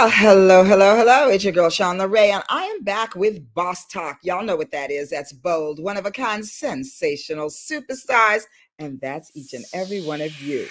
Well, hello, hello, hello. It's your girl, Shawn Ray, and I am back with Boss Talk. Y'all know what that is. That's bold, one of a kind, sensational superstars, and that's each and every one of you.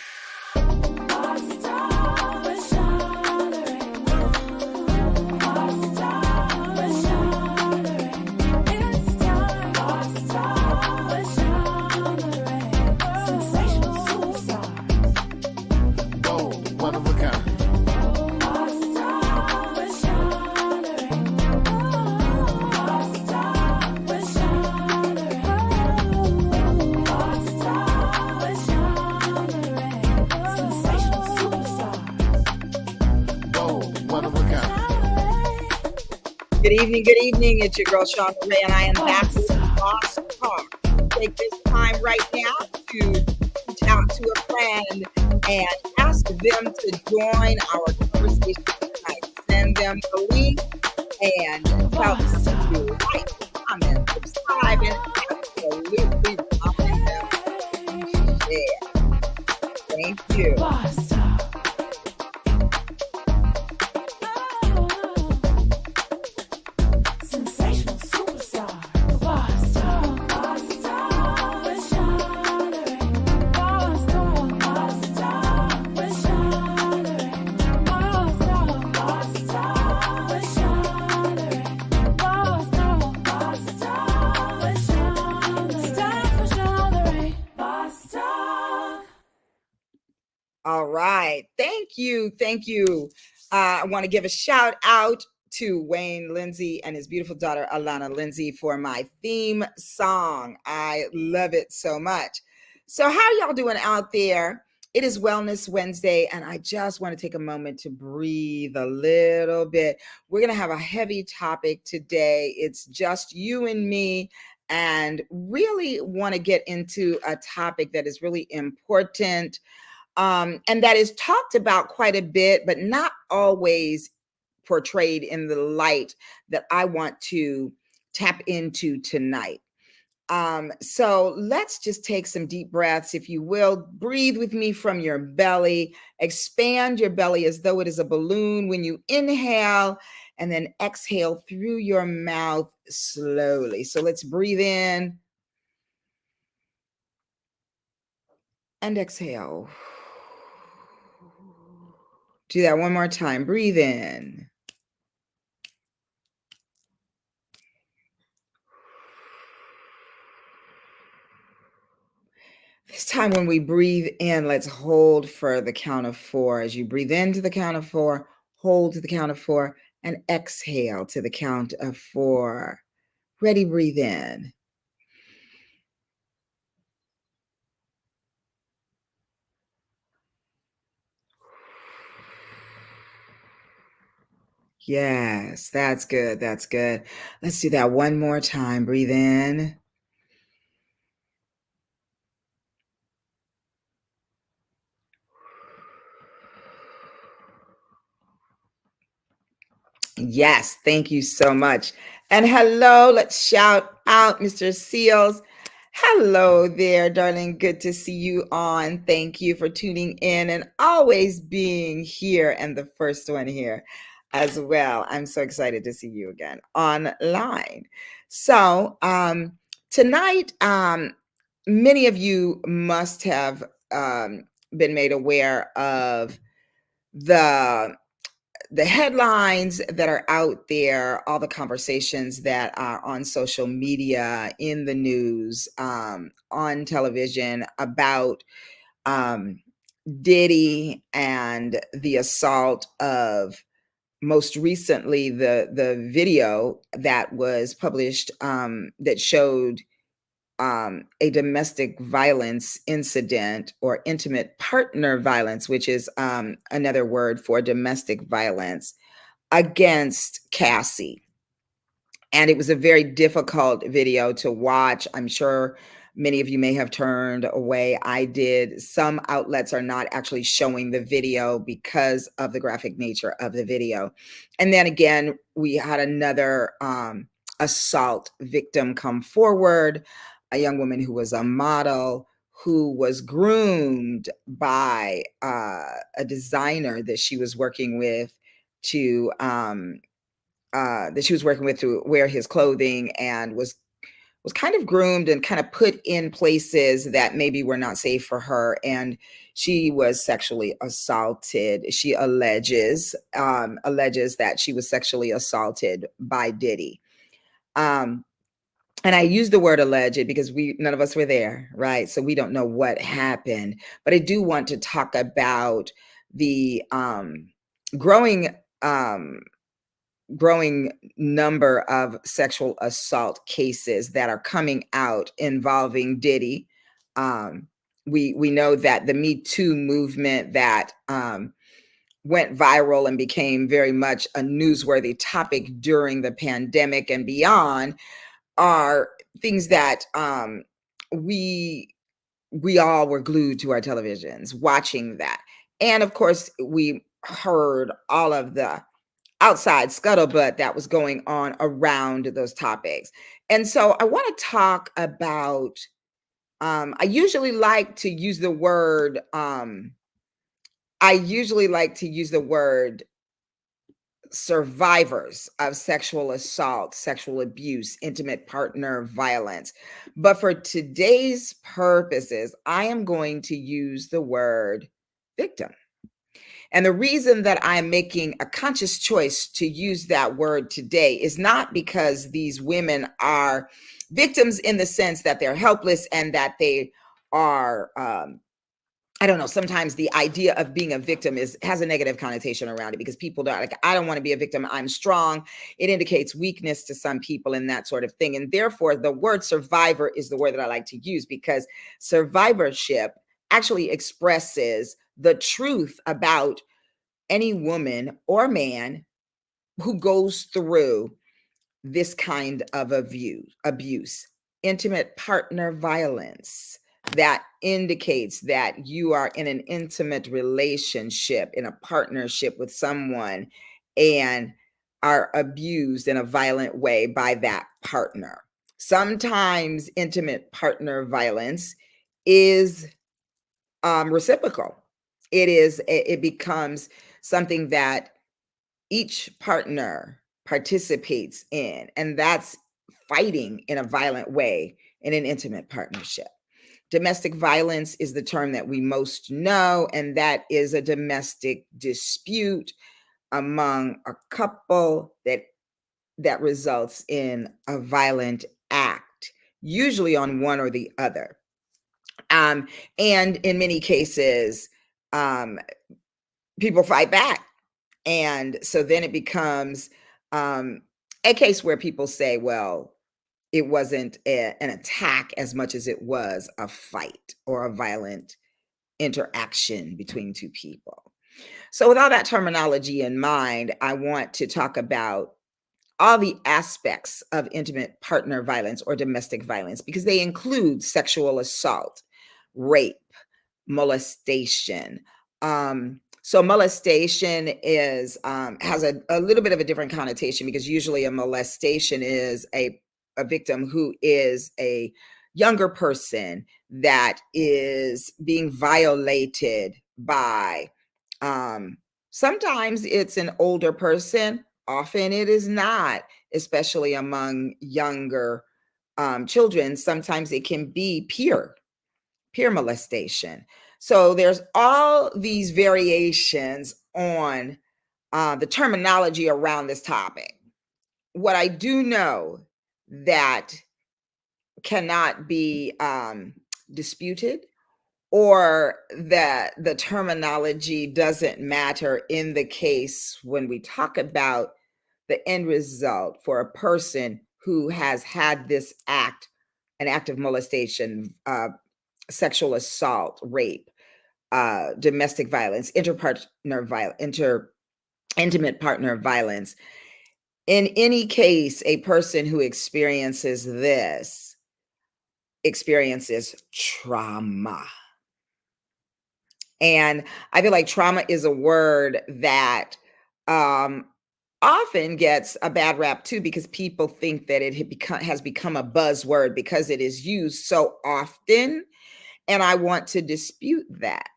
Good evening. It's your girl, Shawn Ray, and I am back with Boss Talk. Take this time right now to reach out to a friend and ask them to join our conversation tonight. Send them the link and tell them to like, comment, subscribe, and absolutely comment them. Yeah. Thank you. All right. Thank you. Thank you. I want to give a shout out to Wayne Lindsay and his beautiful daughter, Alana Lindsay, for my theme song. I love it so much. So how y'all doing out there? It is Wellness Wednesday, and I just want to take a moment to breathe a little bit. We're going to have a heavy topic today. It's just you and me, and really want to get into a topic that is really important. And that is talked about quite a bit, but not always portrayed in the light that I want to tap into tonight. So let's just take some deep breaths, if you will. Breathe with me from your belly. Expand your belly as though it is a balloon when you inhale, and then exhale through your mouth slowly. So let's breathe in and exhale. Do that one more time. Breathe in. This time when we breathe in, let's hold for the count of 4. As you breathe into the count of 4, hold to the count of 4, and exhale to the count of 4. Ready, breathe in. Yes, that's good. That's good. Let's do that one more time. Breathe in. Yes, thank you so much. And hello, let's shout out Mr. Seals. Hello there, darling. Good to see you on. Thank you for tuning in and always being here, and the first one here as well. I'm so excited to see you again online. So tonight, many of you must have been made aware of the headlines that are out there, all the conversations that are on social media, in the news, on television about Diddy and the assault of, most recently, the video that was published that showed a domestic violence incident, or intimate partner violence, which is another word for domestic violence, against Cassie. And it was a very difficult video to watch. I'm sure many of you may have turned away. I did. Some outlets are not actually showing the video because of the graphic nature of the video. And then again, we had another assault victim come forward, a young woman who was a model who was groomed by a designer that she was working with to that she was working with to wear his clothing, and was kind of groomed and kind of put in places that maybe were not safe for her, and she was sexually assaulted. She alleges that she was sexually assaulted by Diddy. Um, and I use the word alleged because none of us were there, right? So we don't know what happened. But I do want to talk about the growing um, growing number of sexual assault cases that are coming out involving Diddy. Um, we know that the Me Too movement that went viral and became very much a newsworthy topic during the pandemic and beyond are things that we we all were glued to our televisions watching that. And of course, we heard all of the outside scuttlebutt that was going on around those topics. And so I want to talk about, I usually like to use the word, I usually like to use the word survivors of sexual assault, sexual abuse, intimate partner violence. But for today's purposes, I am going to use the word victim. And the reason that I'm making a conscious choice to use that word today is not because these women are victims in the sense that they're helpless and that they are, I don't know, sometimes the idea of being a victim has a negative connotation around it because people don't like, I don't want to be a victim. I'm strong. It indicates weakness to some people and that sort of thing. And therefore, the word survivor is the word that I like to use because survivorship actually expresses the truth about any woman or man who goes through this kind of abuse, intimate partner violence that indicates that you are in an intimate relationship, in a partnership with someone, and are abused in a violent way by that partner. Sometimes intimate partner violence is reciprocal. It becomes something that each partner participates in, and that's fighting in a violent way in an intimate partnership. Domestic violence is the term that we most know, and that is a domestic dispute among a couple that results in a violent act, usually on one or the other. And in many cases, um, people fight back. And so then it becomes a case where people say, well, it wasn't an attack as much as it was a fight or a violent interaction between two people. So, with all that terminology in mind, I want to talk about all the aspects of intimate partner violence or domestic violence because they include sexual assault, rape, molestation. So molestation is has a little bit of a different connotation because usually a molestation is a victim who is a younger person that is being violated by sometimes it's an older person, often it is not, especially among younger children. Sometimes it can be peer molestation. So there's all these variations on the terminology around this topic. What I do know that cannot be disputed, or that the terminology doesn't matter in the case when we talk about the end result for a person who has had this act, an act of molestation, sexual assault, rape, domestic violence, interpartner violence, intimate partner violence. In any case, a person who experiences this experiences trauma. And I feel like trauma is a word that um, often gets a bad rap too, because people think that has become a buzzword because it is used so often. And I want to dispute that.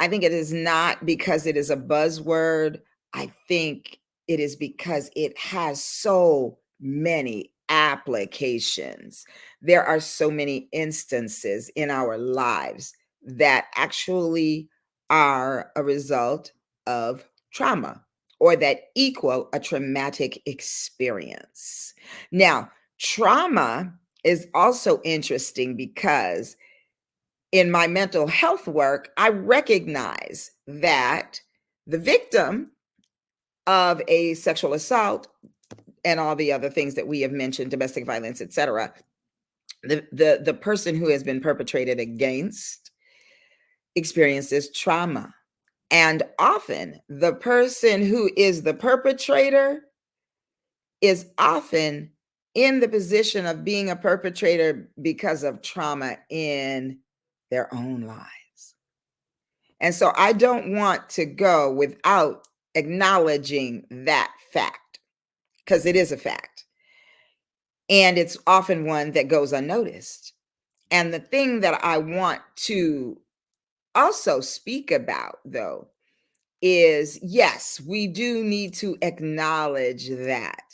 I think it is not because it is a buzzword. I think it is because it has so many applications. There are so many instances in our lives that actually are a result of trauma or that equal a traumatic experience. Now, trauma is also interesting because in my mental health work, I recognize that the victim of a sexual assault and all the other things that we have mentioned, domestic violence, etc., the person who has been perpetrated against experiences trauma. And often the person who is the perpetrator is often in the position of being a perpetrator because of trauma in their own lives. And so I don't want to go without acknowledging that fact, because it is a fact. And it's often one that goes unnoticed. And the thing that I want to also speak about, though, is yes, we do need to acknowledge that.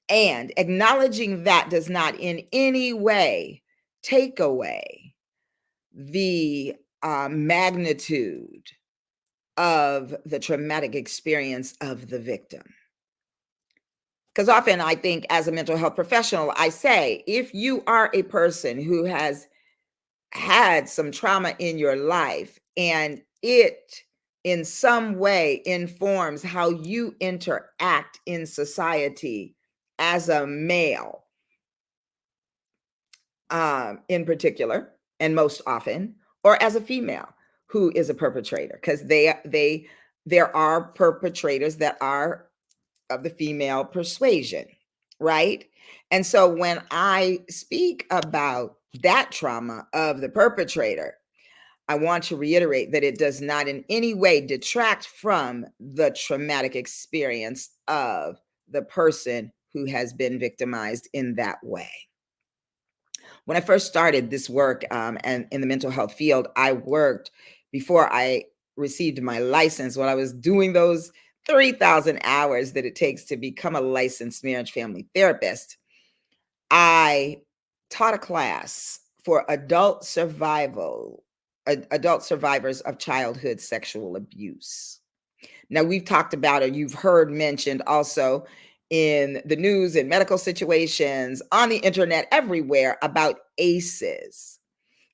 And acknowledging that does not in any way take away the magnitude of the traumatic experience of the victim. Because often I think as a mental health professional, I say, if you are a person who has had some trauma in your life and it in some way informs how you interact in society as a male, in particular, and most often, or as a female who is a perpetrator, because there are perpetrators that are of the female persuasion, right? And so when I speak about that trauma of the perpetrator, I want to reiterate that it does not in any way detract from the traumatic experience of the person who has been victimized in that way. When I first started this work and in the mental health field, I worked before I received my license. When I was doing those 3,000 hours that it takes to become a licensed marriage family therapist, I taught a class for adult survivors of childhood sexual abuse. Now, we've talked about, or you've heard mentioned also in the news and medical situations, on the internet, everywhere, about ACEs,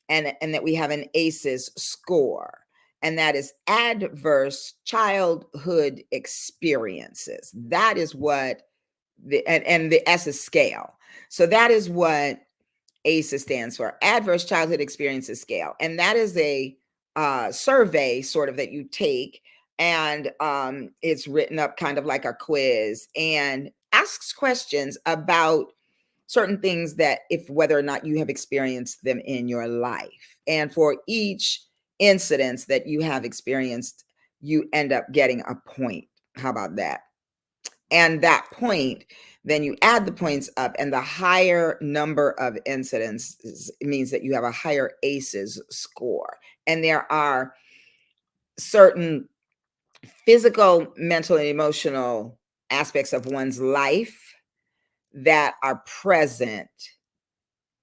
and that we have an ACEs score, and that is adverse childhood experiences. That is what and the S is scale. So that is what ACEs stands for, Adverse Childhood Experiences Scale. And that is a survey sort of that you take, and it's written up kind of like a quiz and asks questions about certain things that if whether or not you have experienced them in your life. And for each incidence that you have experienced, you end up getting a point. How about that? And that point, then you add the points up, and the higher number of incidents means that you have a higher ACEs score. And there are certain physical, mental, and emotional aspects of one's life that are present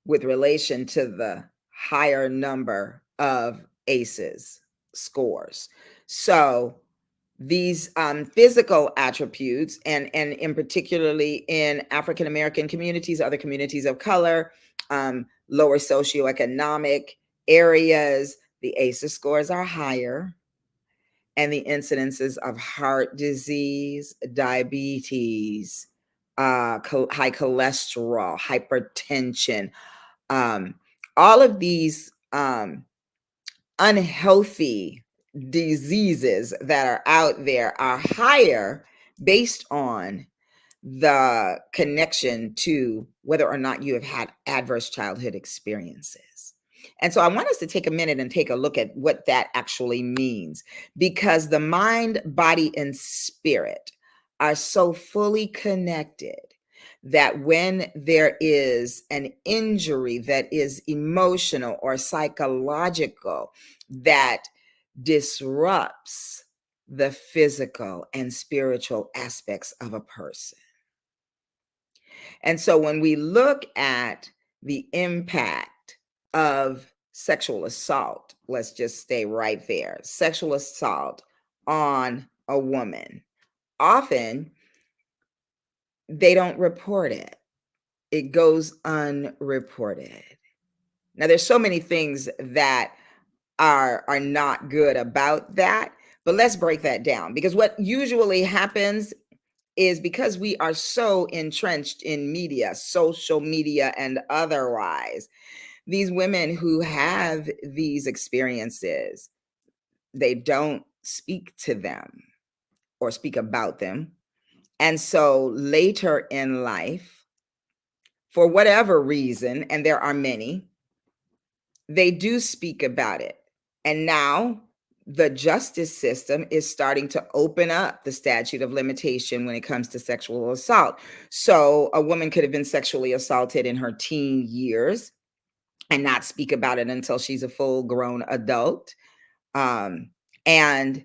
with relation to the higher number of ACEs scores. So these physical attributes, and in particularly in African American communities, other communities of color, lower socioeconomic areas, the ACEs scores are higher, and the incidences of heart disease, diabetes, high cholesterol, hypertension, all of these unhealthy diseases that are out there are higher based on the connection to whether or not you have had adverse childhood experiences. And so I want us to take a minute and take a look at what that actually means, because the mind, body, and spirit are so fully connected that when there is an injury that is emotional or psychological that disrupts the physical and spiritual aspects of a person. And so when we look at the impact of sexual assault, let's just stay right there. Sexual assault on a woman, often they don't report it. It goes unreported. Now there's so many things that are not good about that, but let's break that down, because what usually happens is, because we are so entrenched in media, social media and otherwise, these women who have these experiences, they don't speak to them or speak about them. And so later in life, for whatever reason, and there are many, they do speak about it. And now the justice system is starting to open up the statute of limitation when it comes to sexual assault. So a woman could have been sexually assaulted in her teen years and not speak about it until she's a full grown adult. And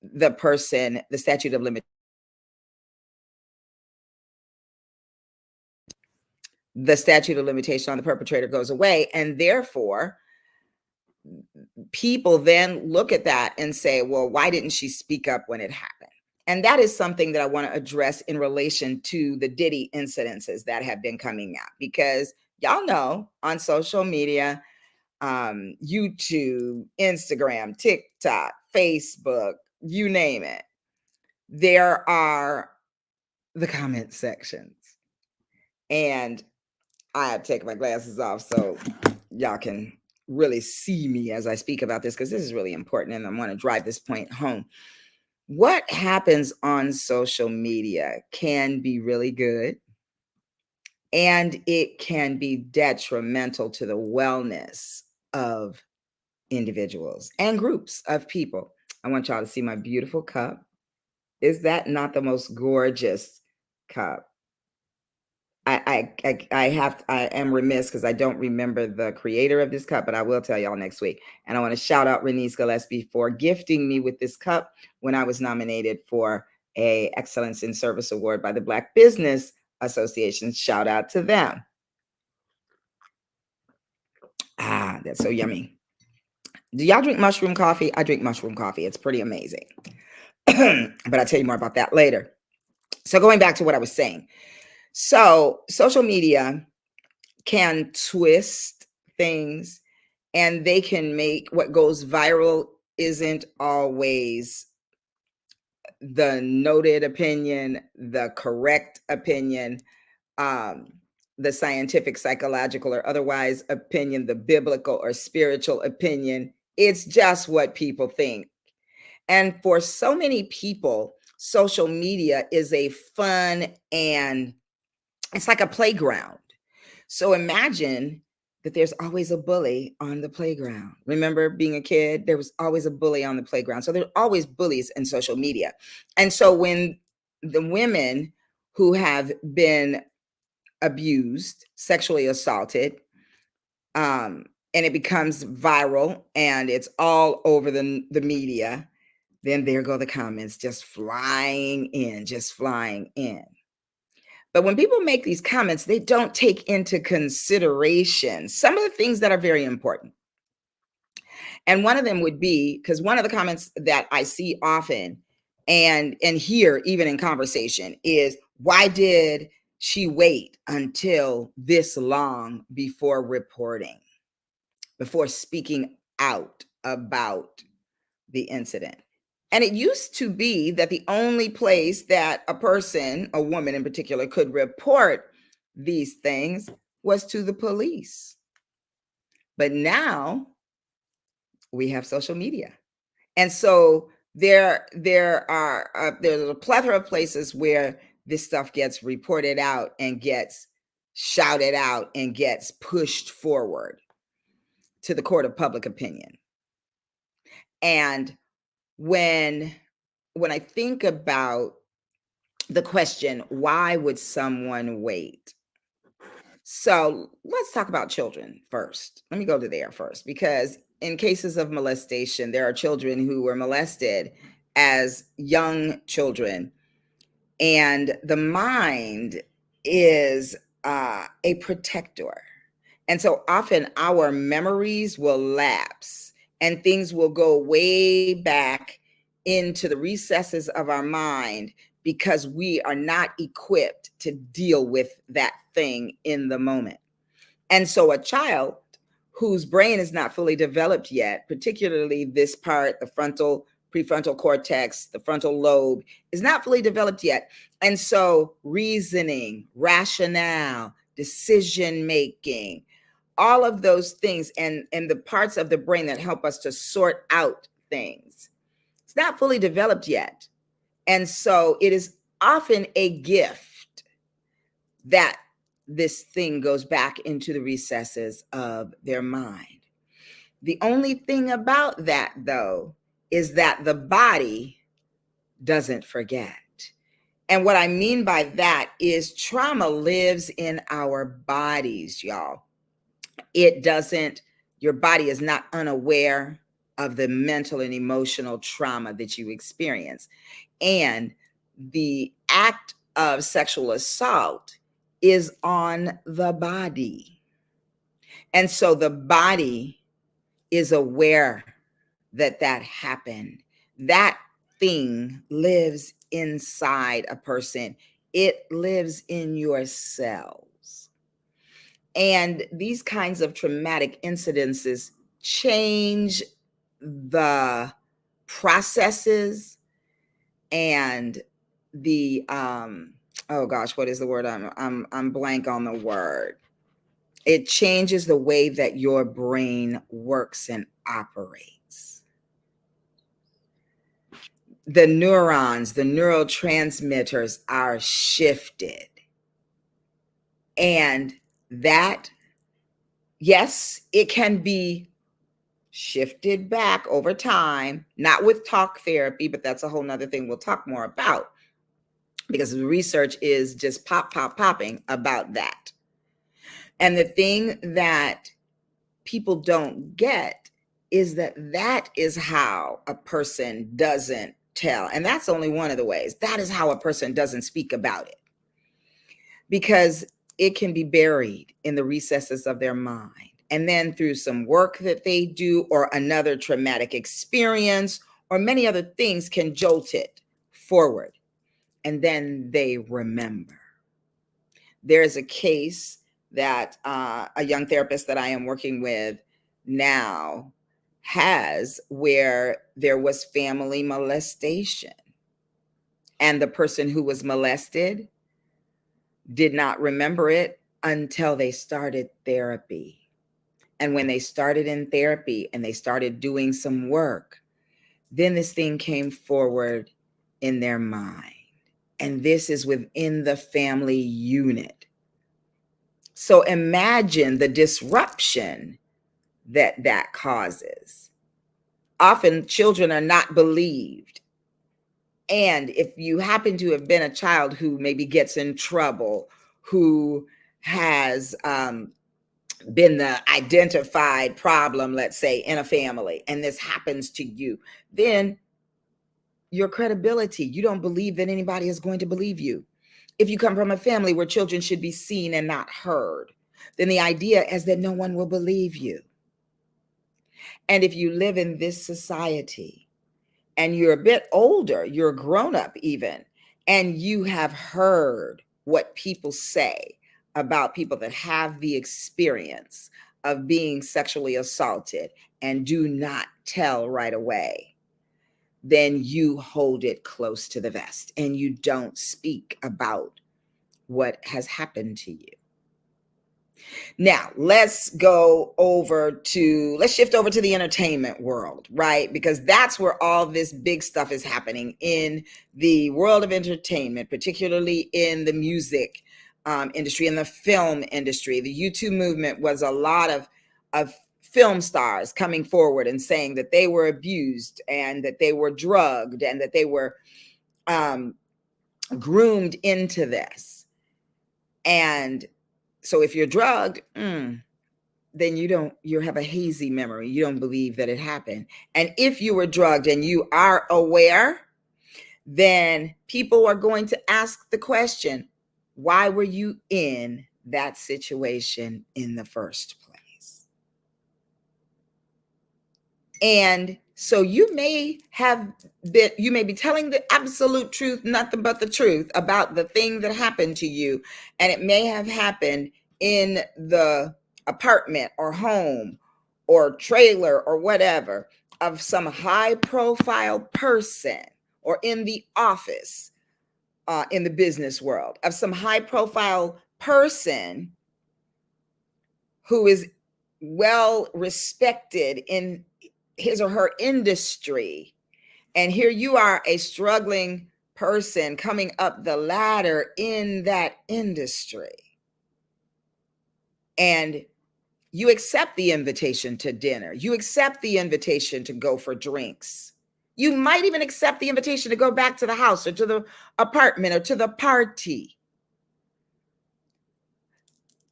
the statute of limitation, on the perpetrator goes away. And therefore, people then look at that and say, well, why didn't she speak up when it happened? And that is something that I want to address in relation to the Diddy incidences that have been coming out, because y'all know on social media, YouTube, Instagram, TikTok, Facebook, you name it, there are the comment sections. And I have to take my glasses off so y'all can really see me as I speak about this, because this is really important and I want to drive this point home. What happens on social media can be really good, and it can be detrimental to the wellness of individuals and groups of people. I want y'all to see my beautiful cup. Is that not the most gorgeous cup? I am remiss because I don't remember the creator of this cup, but I will tell y'all next week. And I want to shout out Renise Gillespie for gifting me with this cup when I was nominated for a Excellence in Service Award by the Black Business Association. Shout out to them. Ah, that's so yummy. Do y'all drink mushroom coffee? I drink mushroom coffee. It's pretty amazing. But I'll tell you more about that later. So going back to what I was saying. So social media can twist things, and they can make what goes viral isn't always the noted opinion, the correct opinion, the scientific, psychological, or otherwise opinion, the biblical or spiritual opinion. It's just what people think. And for so many people, social media is a fun, and it's like a playground. So imagine that there's always a bully on the playground. Remember being a kid? There was always a bully on the playground. So there are always bullies in social media. And so when the women who have been abused, sexually assaulted, and it becomes viral and it's all over the media, then there go the comments just flying in, just flying in. But when people make these comments, they don't take into consideration some of the things that are very important. And one of them would be, because one of the comments that I see often and hear even in conversation is, why did she wait until this long before reporting, before speaking out about the incident? And it used to be that the only place that a person, a woman in particular, could report these things was to the police. But now we have social media. And so there's a plethora of places where this stuff gets reported out and gets shouted out and gets pushed forward to the court of public opinion. And when I think about the question, why would someone wait? So let's talk about children first. Let me go to there first, because in cases of molestation, there are children who were molested as young children. And the mind is a protector. And so often our memories will lapse and things will go way back into the recesses of our mind because we are not equipped to deal with that thing in the moment. And so a child whose brain is not fully developed yet, particularly this part, the prefrontal cortex, the frontal lobe, is not fully developed yet. And so reasoning, rationale, decision making, all of those things, and the parts of the brain that help us to sort out things, it's not fully developed yet. And so it is often a gift that this thing goes back into the recesses of their mind. The only thing about that, though, is that the body doesn't forget. And what I mean by that is trauma lives in our bodies, y'all. It doesn't, your body is not unaware of the mental and emotional trauma that you experience. And the act of sexual assault is on the body. And so the body is aware that that happened. That thing lives inside a person. It lives in your cells. And these kinds of traumatic incidences change the processes and the oh gosh, what is the word? I'm blank on the word. It changes the way that your brain works and operates. The neurons, the neurotransmitters are shifted. And that, yes, it can be shifted back over time, not with talk therapy, but that's a whole nother thing we'll talk more about, because the research is just popping about that. And the thing that people don't get is that that is how a person doesn't tell. And that's only one of the ways. That is how a person doesn't speak about it, because it can be buried in the recesses of their mind. And then through some work that they do or another traumatic experience or many other things can jolt it forward. And then they remember. There's a case that a young therapist that I am working with now has, where there was family molestation. And the person who was molested did not remember it until they started therapy. And when they started in therapy and they started doing some work, then this thing came forward in their mind. And this is within the family unit. So imagine the disruption that that causes. Often children are not believed. And if you happen to have been a child who maybe gets in trouble, who has been the identified problem, let's say, in a family, and this happens to you, then your credibility, you don't believe that anybody is going to believe you. If you come from a family where children should be seen and not heard, then the idea is that no one will believe you. And if you live in this society and you're a bit older, you're a grown up even, and you have heard what people say about people that have the experience of being sexually assaulted and do not tell right away, then you hold it close to the vest and you don't speak about what has happened to you. Now, let's shift over to the entertainment world, right? Because that's where all this big stuff is happening in the world of entertainment, particularly in the music industry, in the film industry. The YouTube movement was a lot of film stars coming forward and saying that they were abused and that they were drugged and that they were groomed into this. And so if you're drugged, then you have a hazy memory. You don't believe that it happened. And if you were drugged and you are aware, then people are going to ask the question, why were you in that situation in the first place? And so you may be telling the absolute truth, nothing but the truth about the thing that happened to you. And it may have happened in the apartment or home or trailer or whatever of some high profile person, or in the office, in the business world, of some high profile person who is well respected in his or her industry. And here you are, a struggling person coming up the ladder in that industry. And you accept the invitation to dinner. You accept the invitation to go for drinks. You might even accept the invitation to go back to the house or to the apartment or to the party.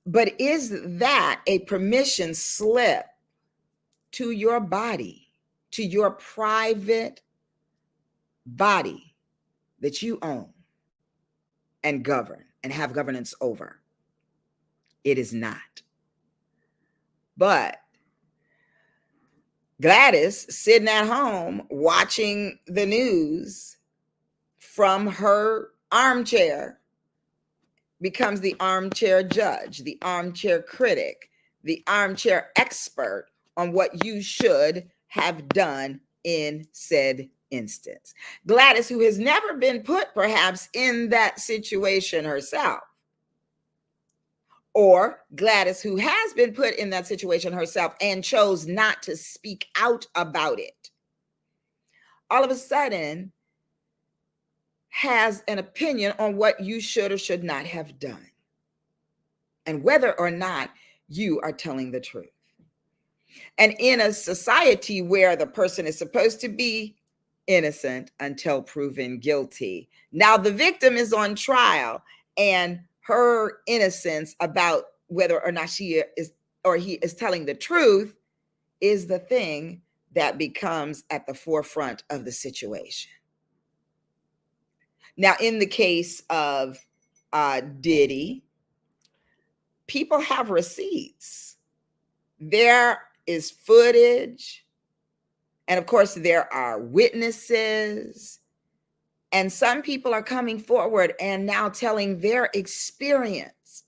But is that a permission slip to your body, to your private body that you own and govern and have governance over? It is not. But Gladys, sitting at home watching the news from her armchair, becomes the armchair judge, the armchair critic, the armchair expert on what you should have done in said instance. Gladys, who has never been put perhaps in that situation herself, or Gladys, who has been put in that situation herself and chose not to speak out about it, all of a sudden has an opinion on what you should or should not have done, and whether or not you are telling the truth. And in a society where the person is supposed to be innocent until proven guilty, now the victim is on trial, and her innocence about whether or not she is or he is telling the truth is the thing that becomes at the forefront of the situation. Now, in the case of Diddy, people have receipts. There is footage. And of course, there are witnesses. And some people are coming forward and now telling their experience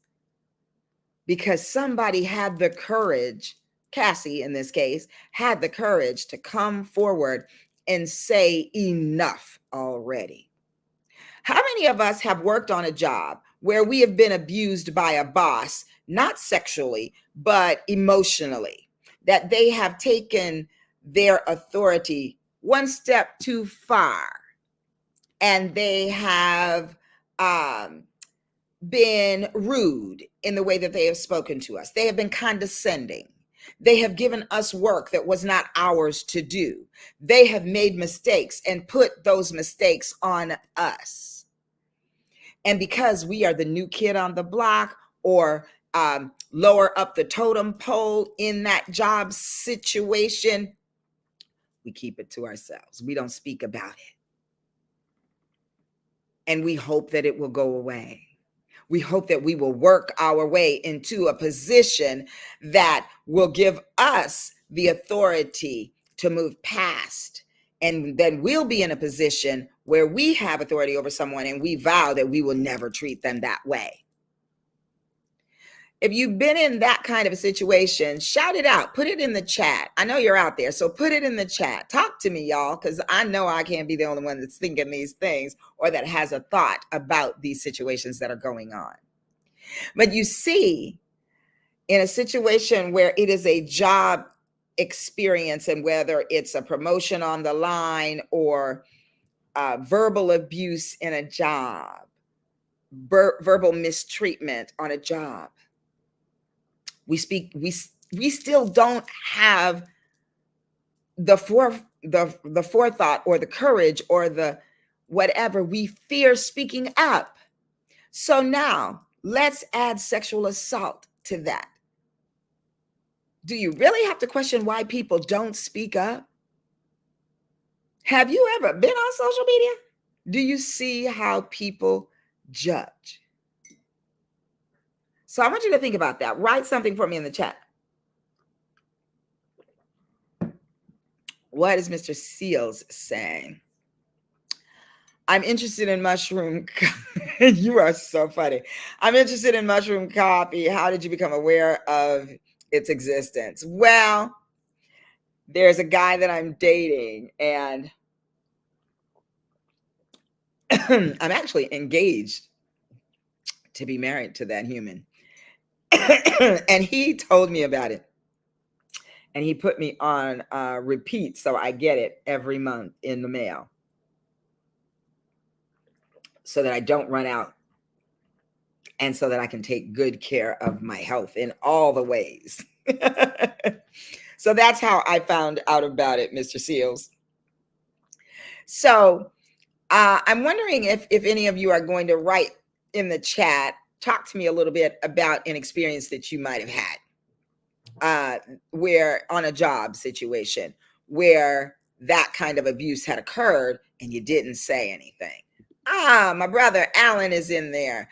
because somebody had the courage, Cassie in this case, had the courage to come forward and say enough already. How many of us have worked on a job where we have been abused by a boss, not sexually, but emotionally, that they have taken their authority one step too far, and they have been rude in the way that they have spoken to us? They have been condescending. They have given us work that was not ours to do. They have made mistakes and put those mistakes on us. And because we are the new kid on the block, or lower up the totem pole in that job situation, we keep it to ourselves. We don't speak about it. And we hope that it will go away. We hope that we will work our way into a position that will give us the authority to move past. And then we'll be in a position where we have authority over someone, and we vow that we will never treat them that way. If you've been in that kind of a situation, shout it out. Put it in the chat. I know you're out there, so put it in the chat. Talk to me, y'all, because I know I can't be the only one that's thinking these things or that has a thought about these situations that are going on. But you see, in a situation where it is a job experience, and whether it's a promotion on the line or verbal abuse in a job, verbal mistreatment on a job, we still don't have the forethought or the courage or the whatever. We fear speaking up. So now let's add sexual assault to that. Do you really have to question why people don't speak up? Have you ever been on social media? Do you see how people judge? So I want you to think about that. Write something for me in the chat. What is Mr. Seals saying? I'm interested in mushroom. You are so funny. I'm interested in mushroom coffee. How did you become aware of its existence? Well, there's a guy that I'm dating, and I'm actually engaged to be married to that human. And he told me about it. And he put me on repeat, so I get it every month in the mail so that I don't run out and so that I can take good care of my health in all the ways. So that's how I found out about it, Mr. Seals. So I'm wondering if any of you are going to write in the chat, talk to me a little bit about an experience that you might have had where on a job situation where that kind of abuse had occurred and you didn't say anything. My brother Alan is in there.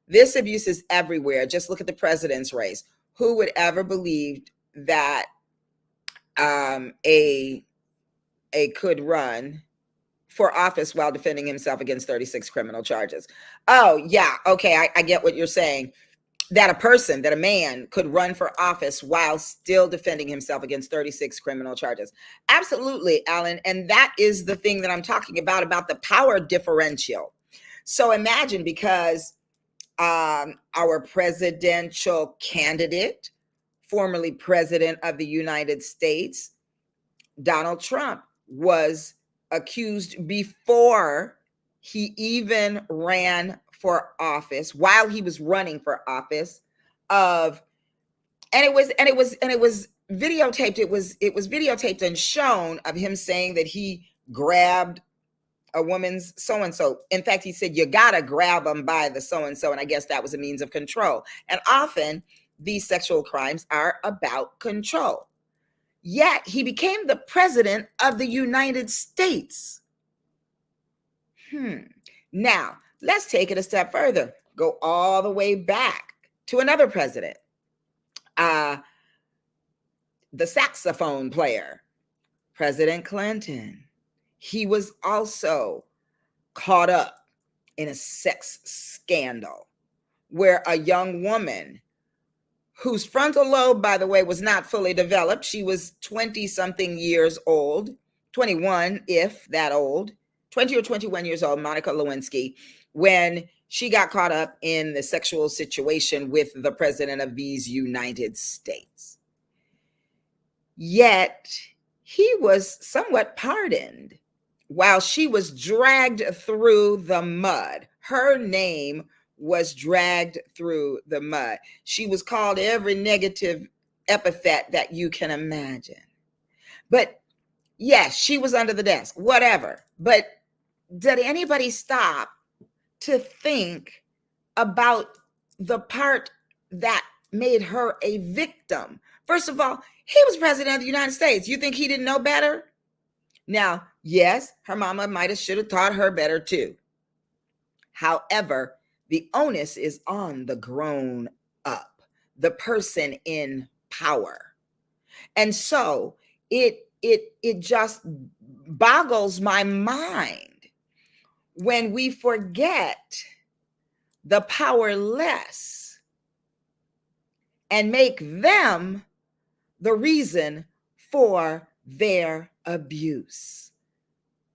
This abuse is everywhere. Just look at the president's race. Who would ever believe that a could run for office while defending himself against 36 criminal charges? Oh, yeah. Okay, I get what you're saying. That a man could run for office while still defending himself against 36 criminal charges. Absolutely, Alan. And that is the thing that I'm talking about the power differential. So imagine, because our presidential candidate, formerly president of the United States, Donald Trump, was accused before he even ran for office, while he was running for office, of and it was videotaped. It was videotaped and shown of him saying that he grabbed a woman's so and so. In fact, he said, you gotta grab them by the so and so, and I guess that was a means of control. And often these sexual crimes are about control. Yet he became the president of the United States. Now, let's take it a step further. Go all the way back to another president, the saxophone player, President Clinton. He was also caught up in a sex scandal where a young woman, whose frontal lobe, by the way, was not fully developed. She was 20-something years old, 21, if that old, 20 or 21 years old, Monica Lewinsky, when she got caught up in the sexual situation with the president of these United States. Yet he was somewhat pardoned while she was dragged through the mud. Her name was dragged through the mud. She was called every negative epithet that you can imagine. But yes, she was under the desk, whatever. But did anybody stop to think about the part that made her a victim? First of all, he was president of the United States. You think he didn't know better? Now, yes, her mama might have should have taught her better too. However, the onus is on the grown up, the person in power. And so it just boggles my mind when we forget the powerless and make them the reason for their abuse.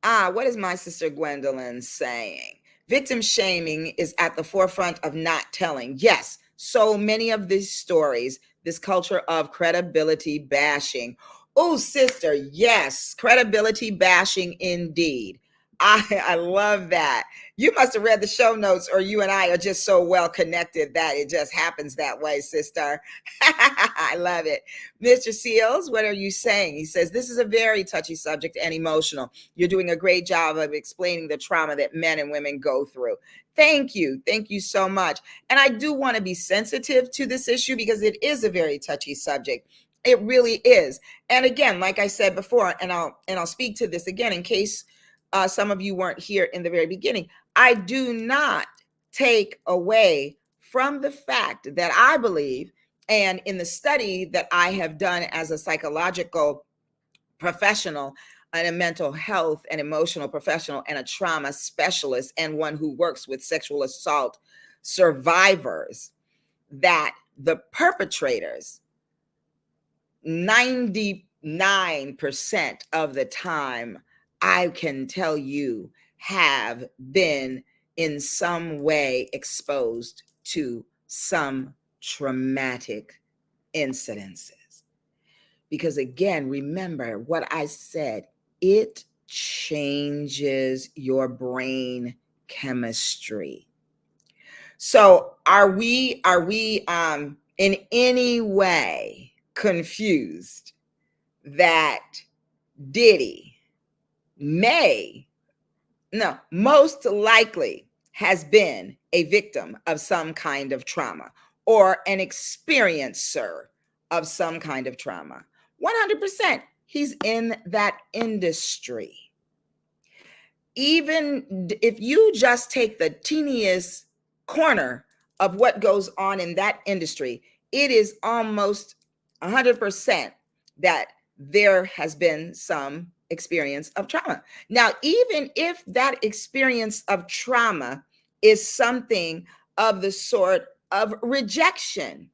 What is my sister Gwendolyn saying? Victim shaming is at the forefront of not telling. Yes, so many of these stories, this culture of credibility bashing. Oh, sister, yes, credibility bashing indeed. I love that. You must have read the show notes, or you and I are just so well connected that it just happens that way, sister. I love it. Mr. Seals, what are you saying? He says, this is a very touchy subject and emotional. You're doing a great job of explaining the trauma that men and women go through. Thank you. Thank you so much. And I do want to be sensitive to this issue because it is a very touchy subject. It really is. And again, like I said before, and I'll speak to this again in case some of you weren't here in the very beginning. I do not take away from the fact that I believe, and in the study that I have done as a psychological professional and a mental health and emotional professional and a trauma specialist and one who works with sexual assault survivors, that the perpetrators 99% of the time, I can tell you, have been in some way exposed to some traumatic incidences. Because again, remember what I said, it changes your brain chemistry. So are we in any way confused that Diddy most likely has been a victim of some kind of trauma or an experiencer of some kind of trauma? 100%. He's in that industry. Even if you just take the teeniest corner of what goes on in that industry, it is almost 100% that there has been some experience of trauma. Now, even if that experience of trauma is something of the sort of rejection,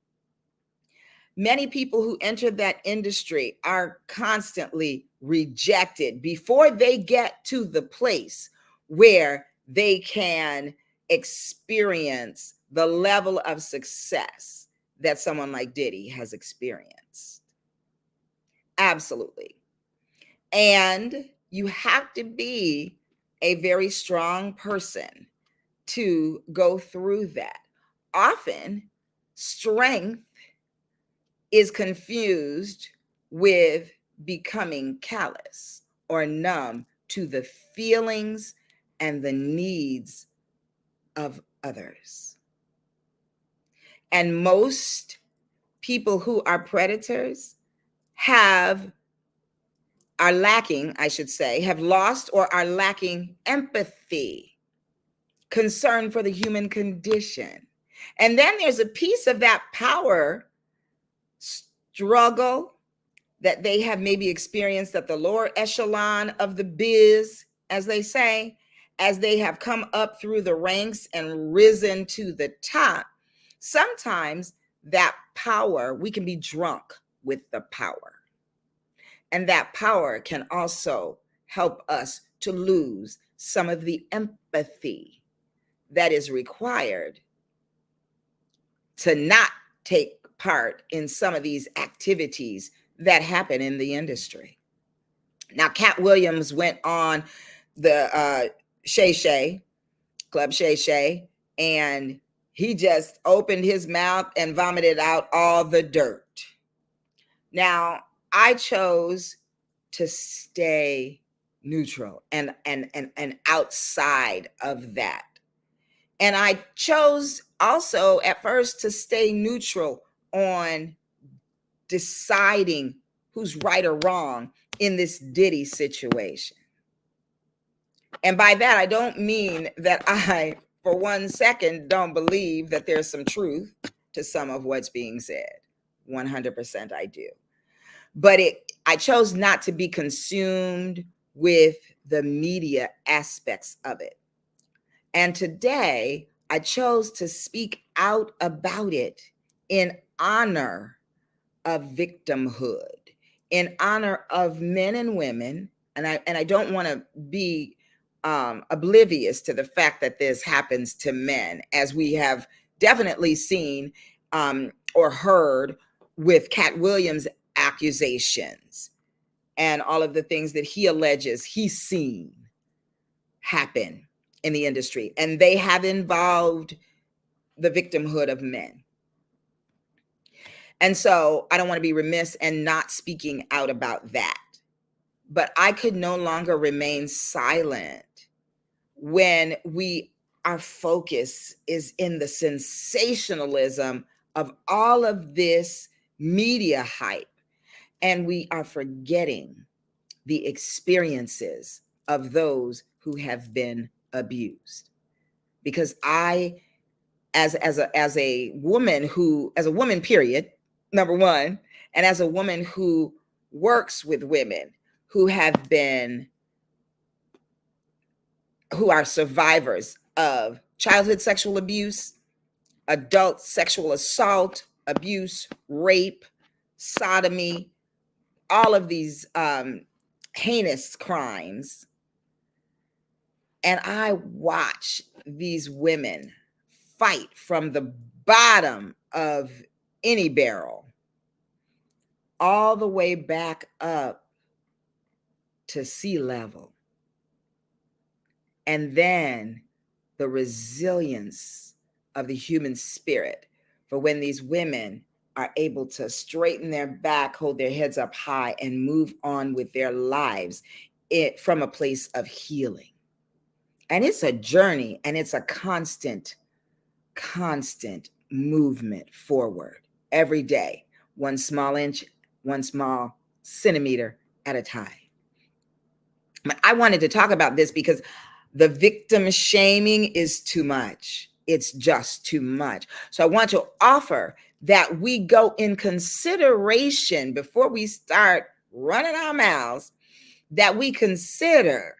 many people who enter that industry are constantly rejected before they get to the place where they can experience the level of success that someone like Diddy has experienced. Absolutely. And you have to be a very strong person to go through that. Often, strength is confused with becoming callous or numb to the feelings and the needs of others. And most people who are predators are lacking, I should say, have lost or are lacking empathy, concern for the human condition. And then there's a piece of that power struggle that they have maybe experienced at the lower echelon of the biz, as they say, as they have come up through the ranks and risen to the top. Sometimes that power, we can be drunk with the power. And that power can also help us to lose some of the empathy that is required to not take part in some of these activities that happen in the industry. Now, Cat Williams went on the Shay Shay, Club Shay Shay, and he just opened his mouth and vomited out all the dirt. Now, I chose to stay neutral and outside of that. And I chose also at first to stay neutral on deciding who's right or wrong in this Diddy situation. And by that, I don't mean that I, for 1 second, don't believe that there's some truth to some of what's being said. 100% I do. But I chose not to be consumed with the media aspects of it. And today, I chose to speak out about it in honor of victimhood, in honor of men and women. And I don't want to be oblivious to the fact that this happens to men, as we have definitely seen or heard with Cat Williams' accusations and all of the things that he alleges he's seen happen in the industry. And they have involved the victimhood of men. And so I don't want to be remiss and not speaking out about that. But I could no longer remain silent when our focus is in the sensationalism of all of this media hype. And we are forgetting the experiences of those who have been abused. Because I, as a woman who, as a woman, period, number one, and as a woman who works with women who have been, who are survivors of childhood sexual abuse, adult sexual assault, abuse, rape, sodomy, all of these heinous crimes. And I watch these women fight from the bottom of any barrel all the way back up to sea level. And then the resilience of the human spirit for when these women are able to straighten their back, hold their heads up high, and move on with their lives from a place of healing. And it's a journey, and it's a constant movement forward every day, one small inch, one small centimeter at a time. But I wanted to talk about this because the victim shaming is too much. It's just too much. So I want to offer that we go in consideration before we start running our mouths, that we consider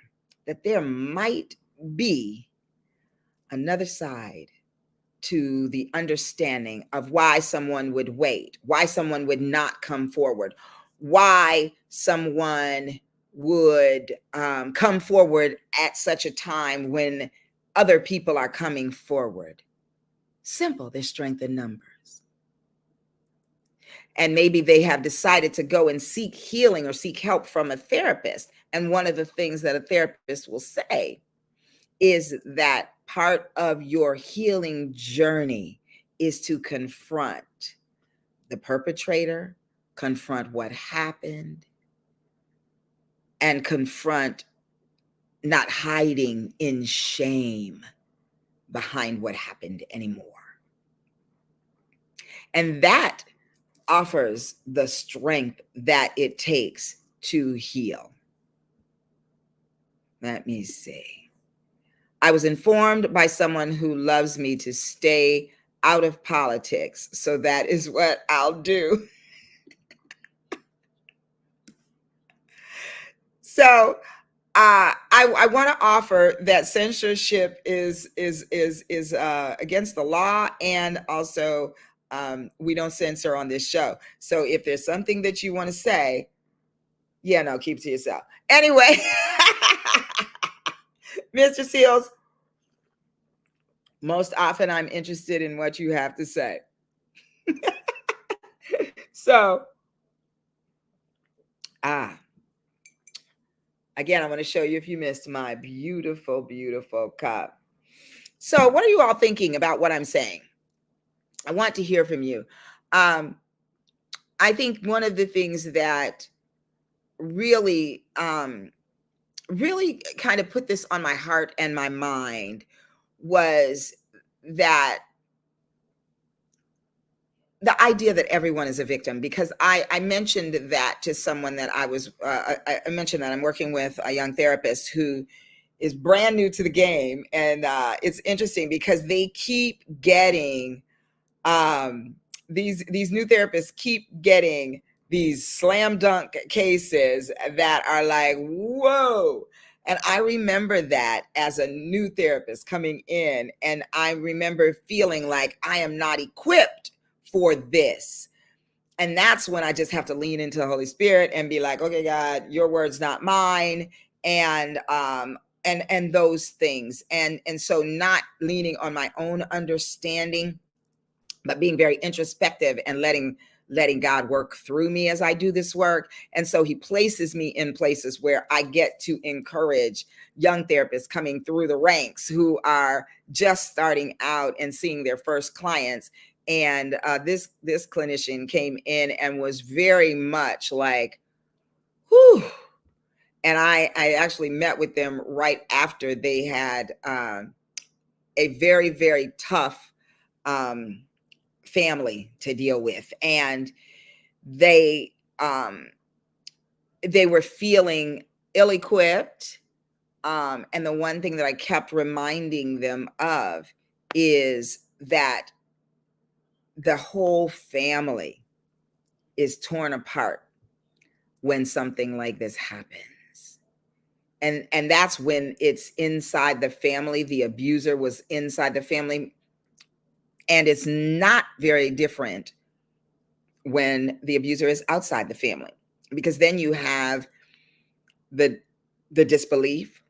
that there might be another side to the understanding of why someone would wait, why someone would not come forward, why someone would come forward at such a time when other people are coming forward. Simple, there's strength in numbers. And maybe they have decided to go and seek healing or seek help from a therapist. And one of the things that a therapist will say is that part of your healing journey is to confront the perpetrator, confront what happened, and confront not hiding in shame behind what happened anymore. And that offers the strength that it takes to heal. Let me see. I was informed by someone who loves me to stay out of politics, so that is what I'll do. So I want to offer that censorship is against the law, and also we don't censor on this show. So if there's something that you want to say, yeah, no, keep it to yourself. Anyway, Mr. Seals, most often I'm interested in what you have to say. So, again, I want to show you if you missed my beautiful, beautiful cup. So what are you all thinking about what I'm saying? I want to hear from you. I think one of the things that really, really kind of put this on my heart and my mind was that the idea that everyone is a victim, because I mentioned that to someone that I mentioned that I'm working with a young therapist who is brand new to the game. And it's interesting because they keep getting, these new therapists keep getting these slam dunk cases that are like, whoa. And I remember that as a new therapist coming in, and I remember feeling like I am not equipped for this. And that's when I just have to lean into the Holy Spirit and be like, okay, God, your word's not mine. And those things. And so not leaning on my own understanding, but being very introspective and letting God work through me as I do this work. And so he places me in places where I get to encourage young therapists coming through the ranks who are just starting out and seeing their first clients. And this clinician came in and was very much like, whew. And I actually met with them right after they had a very, very tough family to deal with. And they they were feeling ill-equipped. And the one thing that I kept reminding them of is that the whole family is torn apart when something like this happens. And that's when it's inside the family. The abuser was inside the family. And it's not very different when the abuser is outside the family, because then you have the disbelief,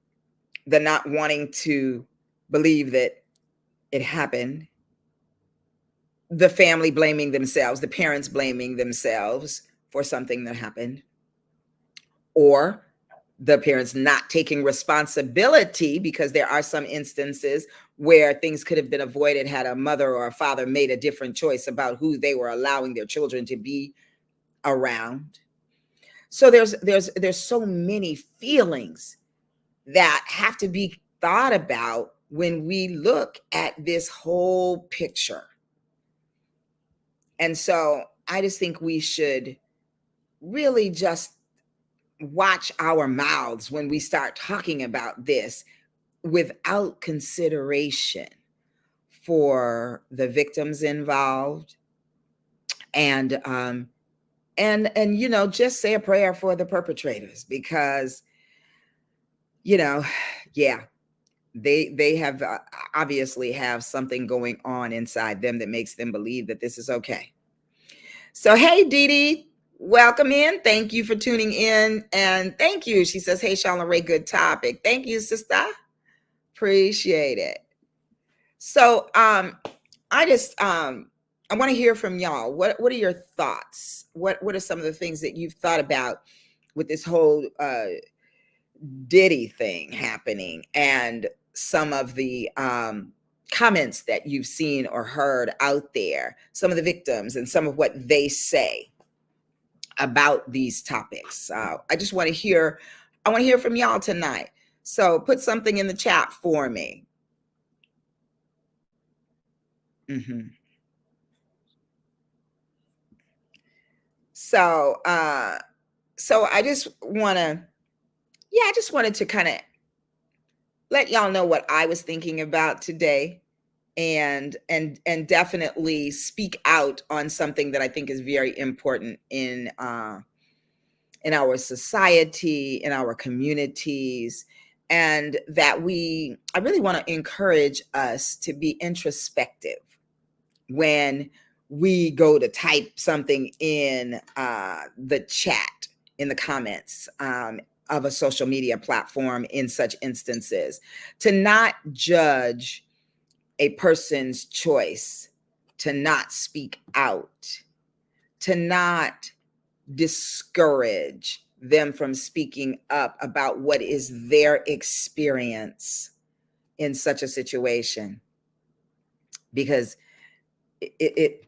the not wanting to believe that it happened, the family blaming themselves, the parents blaming themselves for something that happened, or the parents not taking responsibility, because there are some instances where things could have been avoided had a mother or a father made a different choice about who they were allowing their children to be around. So there's so many feelings that have to be thought about when we look at this whole picture. And so I just think we should really just watch our mouths when we start talking about this, without consideration for the victims involved, and you know, just say a prayer for the perpetrators, because you know, yeah, they have obviously have something going on inside them that makes them believe that this is okay. So hey, Diddy, welcome in. Thank you for tuning in, and thank you. She says, "Hey, Shauna Ray, good topic. Thank you, sister. Appreciate it." So I just I want to hear from y'all. What are your thoughts? What are some of the things that you've thought about with this whole Diddy thing happening, and some of the comments that you've seen or heard out there, some of the victims and some of what they say about these topics? I just want to hear, I want to hear from y'all tonight. So put something in the chat for me. So so I just want to, yeah, I just wanted to kind of let y'all know what I was thinking about today, and definitely speak out on something that I think is very important in our society, in our communities, and that I really want to encourage us to be introspective when we go to type something in the chat, in the comments of a social media platform, in such instances, to not judge a person's choice to not speak out, to not discourage them from speaking up about what is their experience in such a situation, because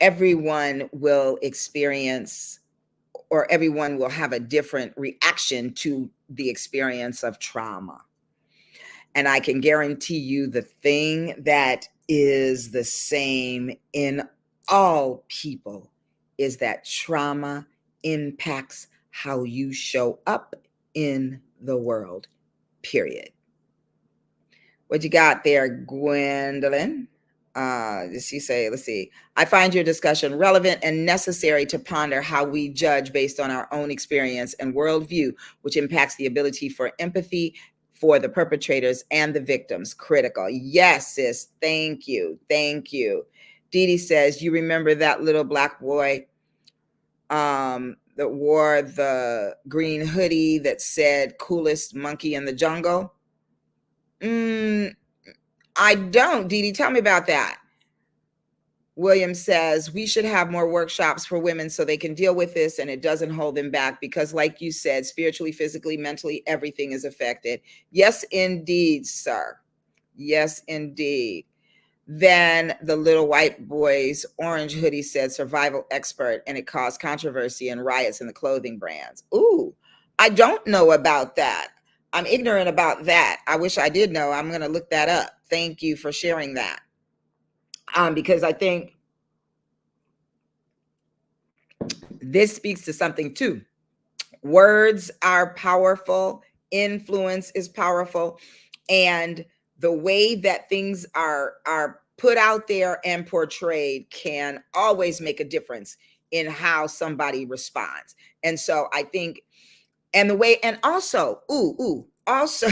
everyone will experience, or everyone will have a different reaction to the experience of trauma. And I can guarantee you, the thing that is the same in all people is that trauma impacts how you show up in the world, period. What you got there, Gwendolyn? She say, let's see. I find your discussion relevant and necessary to ponder how we judge based on our own experience and worldview, which impacts the ability for empathy for the perpetrators and the victims. Critical. Yes, sis. Thank you. Thank you. Didi says, you remember that little black boy that wore the green hoodie that said coolest monkey in the jungle? I don't, Didi. Tell me about that. William says, we should have more workshops for women so they can deal with this and it doesn't hold them back, because like you said, spiritually, physically, mentally, everything is affected. Yes, indeed, sir. Yes, indeed. Then the little white boy's orange hoodie said survival expert, and it caused controversy and riots in the clothing brands. Ooh, I don't know about that. I'm ignorant about that. I wish I did know. I'm going to look that up. Thank you for sharing that. Because I think this speaks to something too. Words are powerful. Influence is powerful. And the way that things are put out there and portrayed can always make a difference in how somebody responds. And so I think, and the way, and also, also,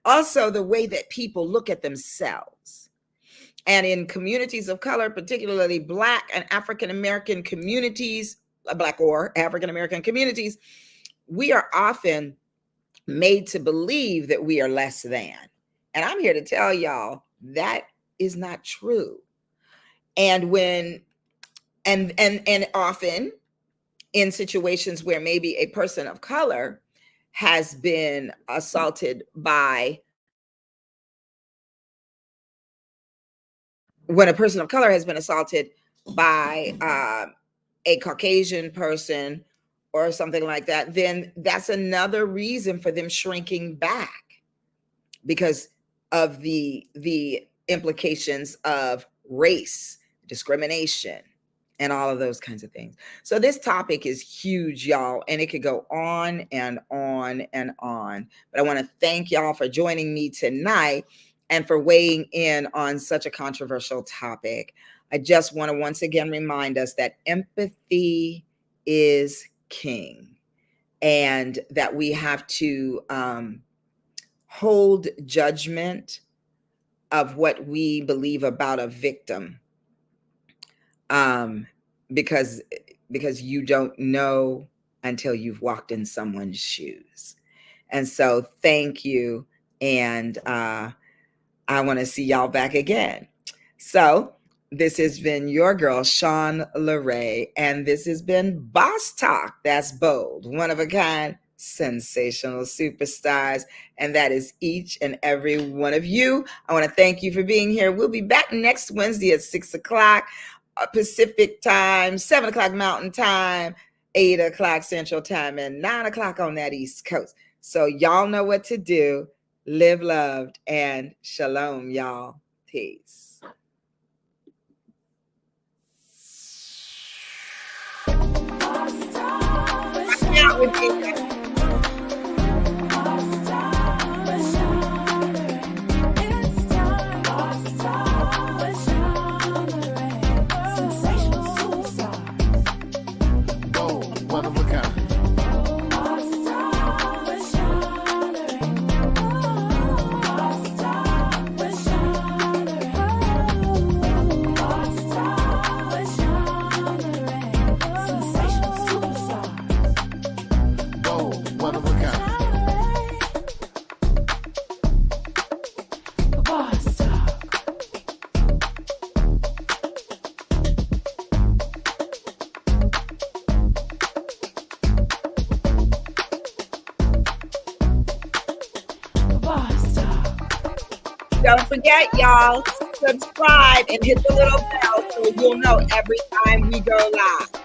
also the way that people look at themselves. And in communities of color, particularly Black and African American communities, Black or African American communities, we are often made to believe that we are less than. And I'm here to tell y'all that is not true. And when, and often in situations where maybe a person of color has been assaulted by, when a person of color has been assaulted by a Caucasian person or something like that, then that's another reason for them shrinking back, because of the implications of race, discrimination, and all of those kinds of things. So this topic is huge, y'all, and it could go on and on and on. But I want to thank y'all for joining me tonight and for weighing in on such a controversial topic. I just want to once again remind us that empathy is king, and that we have to hold judgment of what we believe about a victim, because you don't know until you've walked in someone's shoes. And so thank you, and I want to see y'all back again. So this has been your girl, Sean LeRae, and this has been Boss Talk. That's bold, one of a kind, sensational superstars, and that is each and every one of you. I want to thank you for being here. We'll be back next Wednesday at 6 o'clock Pacific time, 7 o'clock Mountain time, 8 o'clock Central time, and 9 o'clock on that East Coast. So y'all know what to do. Live loved, and shalom, y'all. Peace. Out with me. Don't forget, y'all, subscribe and hit the little bell so you'll know every time we go live.